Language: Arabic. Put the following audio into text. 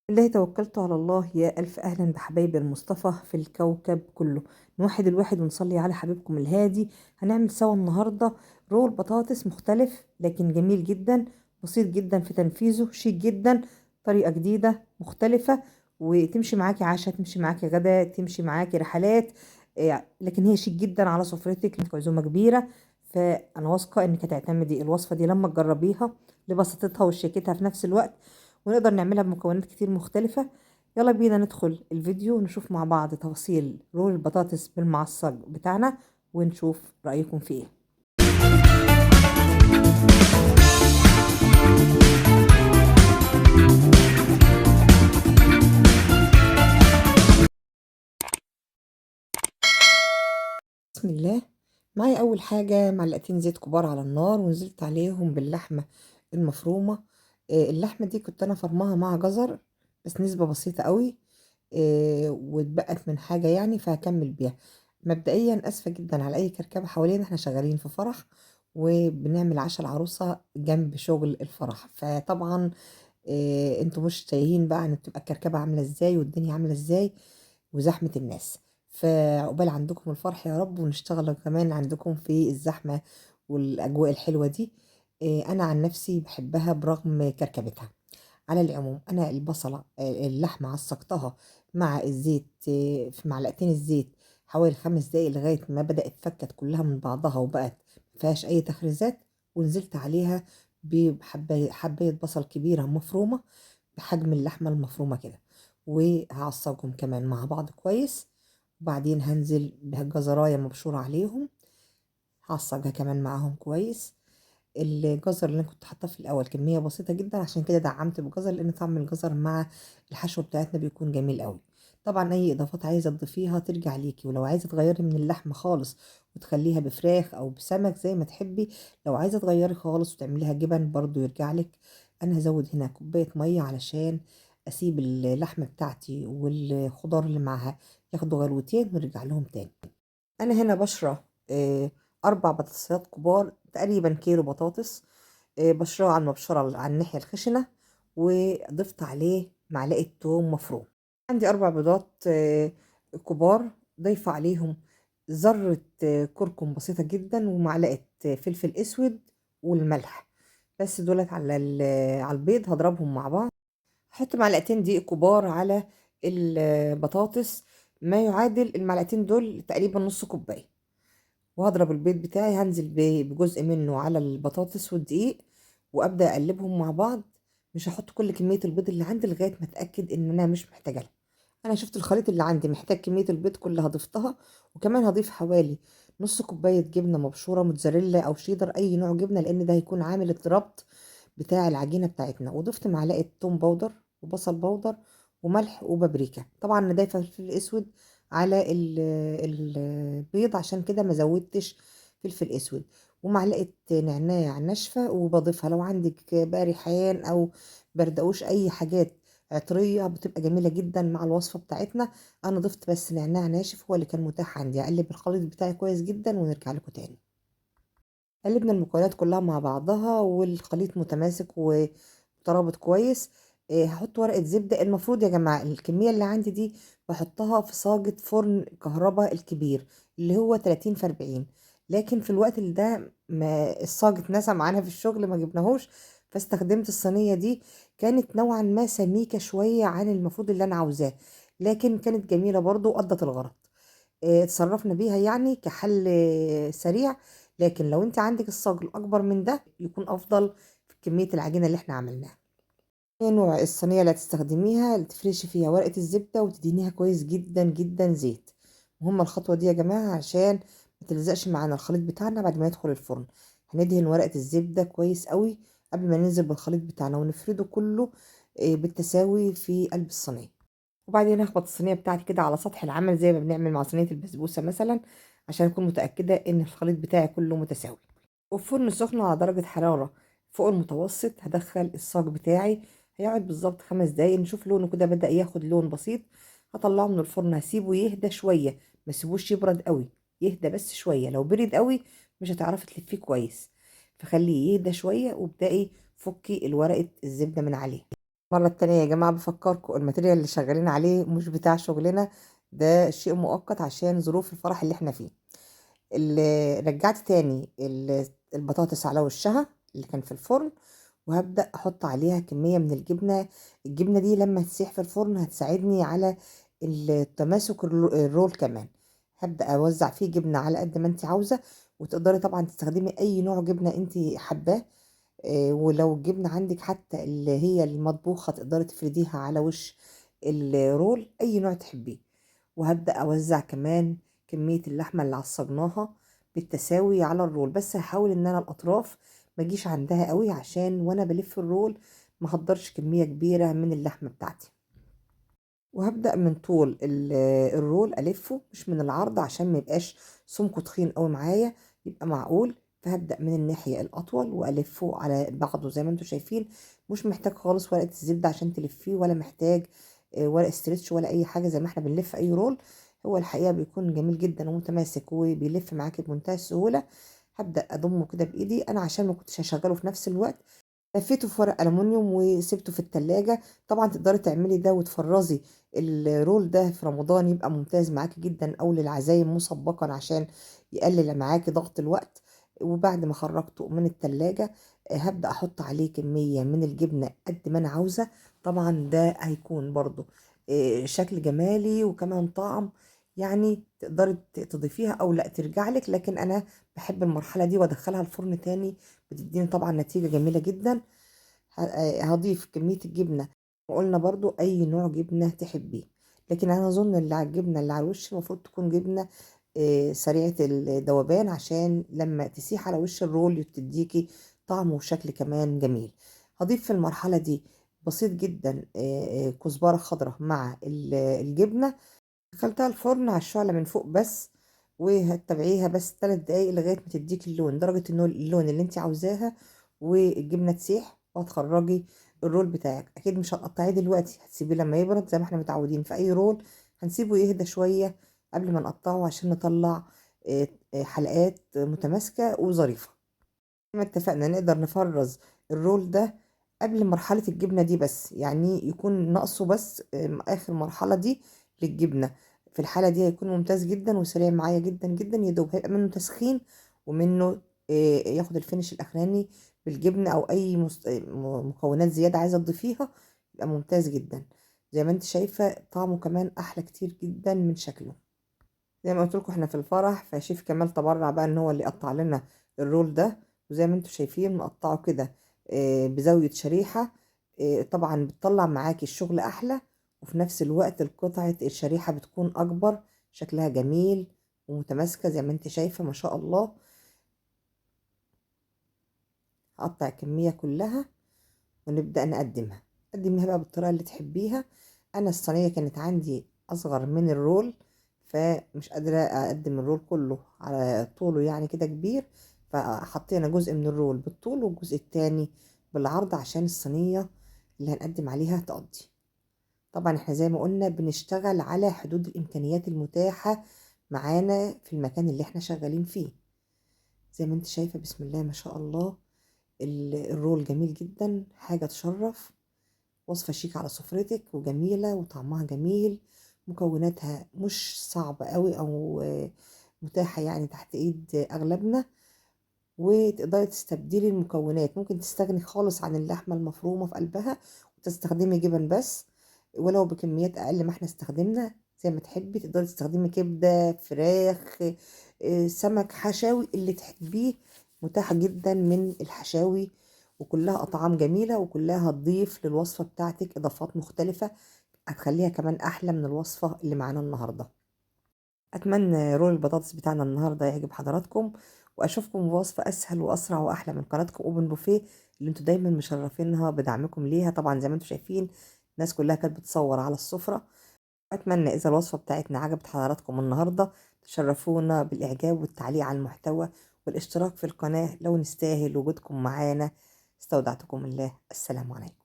بالله توكلت على الله. يا ألف أهلا بحبايبي المصطفى في الكوكب كله. نوحد الواحد ونصلي على حبيبكم الهادي. هنعمل سوا النهاردة رول بطاطس مختلف لكن جميل جدا، بسيط جدا في تنفيذه، شيك جدا، طريقة جديدة مختلفة، وتمشي معاكي عشاء، تمشي معاكي غدا، تمشي معاكي رحلات. لكن هي شيك جدا على سفرتك لك عزومة كبيرة. فأنا واثقة إنك هتعتمدي الوصفة دي لما تجربيها لبساطتها وشيكتها في نفس الوقت، ونقدر نعملها بمكونات كتير مختلفة. يلا بينا ندخل الفيديو ونشوف مع بعض تفاصيل رول البطاطس بالمعصج بتاعنا، ونشوف رأيكم فيه ايه. بسم الله. معايا أول حاجة معلقتين زيت كبار على النار، ونزلت عليهم باللحمة المفرومة. اللحمة دي كنت أنا فرماها مع جزر، بس نسبة بسيطة قوي. واتبقت من حاجة يعني فهكمل بيها. مبدئيا أسفة جدا على أي كركبة حوالينا، احنا شغالين في فرح وبنعمل عشاء العروسة جنب شغل الفرح، فطبعا انتوا مش تايهين بقى ان تبقى الكركبة عاملة ازاي والدنيا عاملة ازاي وزحمة الناس. فعقبال عندكم الفرح يا رب، ونشتغل كمان عندكم في الزحمة والأجواء الحلوة دي. أنا عن نفسي بحبها برغم كركبتها. على العموم أنا البصلة، اللحمة عصقتها مع الزيت، في معلقتين الزيت حوالي 5 دقايق لغاية ما بدأت فكت كلها من بعضها وبقت مفيهاش أي تخريزات. ونزلت عليها حباية بصل كبيرة مفرومة بحجم اللحمة المفرومة كده، وهعصجهم كمان مع بعض كويس. وبعدين هنزل بجزراية مبشورة عليهم، هعصجها كمان معاهم كويس. الجزر اللي انا كنت حاطاه في الاول كميه بسيطه جدا، عشان كده دعمت بجزر، لان طعم الجزر مع الحشوه بتاعتنا بيكون جميل قوي. طبعا اي اضافات عايزه تضيفيها ترجع ليكي، ولو عايزه تغيري من اللحمه خالص وتخليها بفراخ او بسمك زي ما تحبي، لو عايزه تغيري خالص وتعمليها جبن برضو يرجع لك. انا هزود هنا كوبايه ميه علشان اسيب اللحمه بتاعتي والخضار اللي معاها ياخدوا غلوتين ونرجع لهم تاني. انا هنا بشرة 4 بطاطسات كبار، تقريبا كيلو بطاطس. بشرها على المبشرة على الناحية الخشنة، وضفت عليه معلقة توم مفروم. عندي 4 بيضات كبار، ضيفة عليهم ذرة كركم بسيطة جدا، ومعلقة فلفل اسود والملح. بس دولت على البيض هضربهم مع بعض. هحط معلقتين دقيق كبار على البطاطس، ما يعادل المعلقتين دول تقريبا نص كوباية. وهضرب البيض بتاعي، هنزل بجزء منه على البطاطس والدقيق، وابدا اقلبهم مع بعض. مش هحط كل كميه البيض اللي عندي لغايه ما اتاكد ان انا مش محتاجه لها. انا شفت الخليط اللي عندي محتاج كميه البيض كلها ضفتها. وكمان هضيف حوالي نص كوبايه جبنه مبشوره موتزاريلا او شيدر، اي نوع جبنه، لان ده هيكون عامل الربط بتاع العجينه بتاعتنا. وضفت معلقه توم باودر وبصل باودر وملح وبابريكا. طبعا انا ضايفه فلفل اسود على البيض، عشان كده ما زودتش فلفل اسود. ومعلقه نعناع ناشفه وبضيفها. لو عندك بقى ريحان او بردقوش، اي حاجات عطريه بتبقى جميله جدا مع الوصفه بتاعتنا. انا ضفت بس نعناع ناشف هو اللي كان متاح عندي. اقلب الخليط بتاعي كويس جدا ونرجع لكم تاني. قلبنا المكونات كلها مع بعضها والخليط متماسك ومترابط كويس. هحط ورقة زبدة. المفروض يا جماعة الكمية اللي عندي دي بحطها في صاجة فرن كهرباء الكبير اللي هو 30 في 40. لكن في الوقت اللي ده ما الصاج اتنسى معانا في الشغل ما جبناهوش، فاستخدمت الصينية دي. كانت نوعا ما سميكة شوية عن المفروض اللي أنا عاوزاه، لكن كانت جميلة برضو وقضت الغرض. اتصرفنا بيها يعني كحل سريع. لكن لو انت عندك الصاج الاكبر من ده يكون افضل في كمية العجينة اللي احنا عملناها. هي نوع الصينية اللي هتستخدميها اللي تفرشي فيها ورقة الزبدة وتدهنيها كويس جدا جدا زيت. مهمة الخطوة دي يا جماعة عشان ما تلزقش معانا الخليط بتاعنا بعد ما يدخل الفرن. هندهن ورقة الزبدة كويس قوي قبل ما ننزل بالخليط بتاعنا ونفرده كله بالتساوي في قلب الصينية. وبعدين اخبط الصينيه بتاعتي كده على سطح العمل زي ما بنعمل مع صينيه البسبوسه مثلا، عشان اكون متاكده ان الخليط بتاعي كله متساوي. وفي فرن سخن على درجه حراره فوق المتوسط هدخل الصاج بتاعي. هيقعد بالظبط 5 دقايق، نشوف لونه كده بدأ ياخد لون بسيط. هطلعه من الفرن، هسيبه يهدى شويه، ما سيبوش يبرد قوي، يهدى بس شويه. لو برد قوي مش هتعرفي تلفيه كويس، فخليه يهدى شويه وابدأي فكي الورقه الزبده من عليه. مرة تانية يا جماعة بفكركم الماتيريال اللي شغالين عليه مش بتاع شغلنا، ده شيء مؤقت عشان ظروف الفرح اللي احنا فيه. اللي رجعت تاني البطاطس على وشها اللي كان في الفرن، وهبدأ احط عليها كمية من الجبنة. الجبنة دي لما تسيح في الفرن هتساعدني على التماسك الرول كمان. هبدأ اوزع فيه جبنة على قد ما انت عاوزة، وتقدري طبعا تستخدمي اي نوع جبنة انت حباه. ولو الجبنة عندك حتى اللي هي المطبوخة تقدري تفرديها على وش الرول أي نوع تحبيه. وهبدأ أوزع كمان كمية اللحمة اللي عصجناها بالتساوي على الرول، بس هحاول إن أنا الأطراف ما اجيش عندها قوي عشان وأنا بلف الرول ما هقدرش كمية كبيرة من اللحمة بتاعتي. وهبدأ من طول الرول ألفه مش من العرض عشان ما يبقاش سمكه تخين قوي معايا، يبقى معقول. فهبدأ من الناحية الأطول وألفه على بعضه زي ما انتم شايفين. مش محتاج خالص ورقة الزبدة عشان تلفيه، ولا محتاج ورق استرتش ولا أي حاجة زي ما احنا بنلف أي رول. هو الحقيقة بيكون جميل جدا ومتماسك وبيلف معاكي بمنتهى السهولة. هبدأ أضمه كده بإيدي أنا عشان ما كنتش هشغله في نفس الوقت. لفيته في ورق ألمونيوم وسبته في التلاجة. طبعا تقدري تعملي ده وتفرزي الرول ده في رمضان، يبقى ممتاز معاكي جدا، او للعزايم مسبقا عشان يقلل معاكي ضغط الوقت. وبعد ما خرجته من التلاجة هبدأ احط عليه كمية من الجبنة قد ما انا عاوزة. طبعا ده هيكون برضو شكل جمالي وكمان طعم. يعني تقدري تضيفيها او لا ترجع لك، لكن انا بحب المرحلة دي وادخلها الفرن تاني، بتديني طبعا نتيجة جميلة جدا. هضيف كمية الجبنة، وقلنا برضو أي نوع جبنة تحبيه. لكن أنا أظن اللي على الجبنة اللي على الوش المفروض تكون جبنة سريعة الذوبان، عشان لما تسيح على وش الرول تديكي طعم وشكل كمان جميل. هضيف في المرحلة دي بسيط جدا كزبرة خضراء مع الجبنة. دخلتها الفرن على الشعلة من فوق بس، وهتتابعيها بس 3 دقايق لغاية ما تديك اللون، درجة اللون اللي انت عاوزاها، والجبنة تسيح. وهتخرجي الرول بتاعك. اكيد مش هتقطعيه دلوقتي، هتسيبيه لما يبرد زي ما احنا متعودين في اي رول. هنسيبه يهدى شوية قبل ما نقطعه عشان نطلع حلقات متماسكة وظريفة. زي ما اتفقنا نقدر نفرز الرول ده قبل مرحلة الجبنة دي، بس يعني يكون ناقصه بس آخر مرحلة دي للجبنة. في الحالة دي هيكون ممتاز جدا وسريع معايا جدا جدا، يدوب هيبقى منه تسخين ومنه ياخد الفينش الأخراني بالجبنة أو أي مكونات زيادة عايزة تضيفيها. يبقى ممتاز جدا. زي ما انت شايفة طعمه كمان أحلى كتير جدا من شكله. زي ما قلت لكم احنا في الفرح، فشيف كمال تبرع بقى ان هو اللي يقطع لنا الرول ده. وزي ما انتم شايفين مقطعه كده بزاوية شريحة. طبعا بتطلع معاكي الشغل احلى، وفي نفس الوقت القطعة الشريحة بتكون اكبر، شكلها جميل ومتماسكة زي ما انت شايفة ما شاء الله. هقطع الكمية كلها ونبدأ نقدمها. قدميها بقى بالطريقة اللي تحبيها. أنا الصينية كانت عندي أصغر من الرول، فمش قادرة أقدم الرول كله على طوله يعني كده كبير، فحطينا جزء من الرول بالطول والجزء التاني بالعرض عشان الصينية اللي هنقدم عليها تقضي. طبعا احنا زي ما قلنا بنشتغل على حدود الإمكانيات المتاحة معانا في المكان اللي احنا شغالين فيه. زي ما انت شايفة بسم الله ما شاء الله، الرول جميل جدا، حاجة تشرف. وصفة شيك على سفرتك وجميلة وطعمها جميل. مكوناتها مش صعبة قوي أو متاحة يعني تحت إيد أغلبنا. وتقدري تستبدلي المكونات، ممكن تستغني خالص عن اللحمة المفرومة في قلبها وتستخدمي جبن بس، ولو بكميات أقل ما احنا استخدمنا. زي ما تحبي تقدري تستخدمي كبدة، فراخ، سمك، حشاوي اللي تحبيه متاح جدا من الحشاوي. وكلها أطعام جميلة، وكلها هتضيف للوصفة بتاعتك إضافات مختلفة هتخليها كمان أحلى من الوصفة اللي معانا النهاردة. أتمنى رول البطاطس بتاعنا النهاردة يعجب حضراتكم، وأشوفكم بوصفة أسهل وأسرع وأحلى من قناتكم أوبن بوفيه اللي انتوا دايما مشرفينها بدعمكم ليها. طبعا زي ما انتوا شايفين الناس كلها كانت بتصور على السفرة. أتمنى إذا الوصفة بتاعتنا عجبت حضراتكم النهاردة تشرفونا بالإعجاب والتعليق على المحتوى والاشتراك في القناة لو نستاهل وجودكم معانا. استودعتكم الله، السلام عليكم.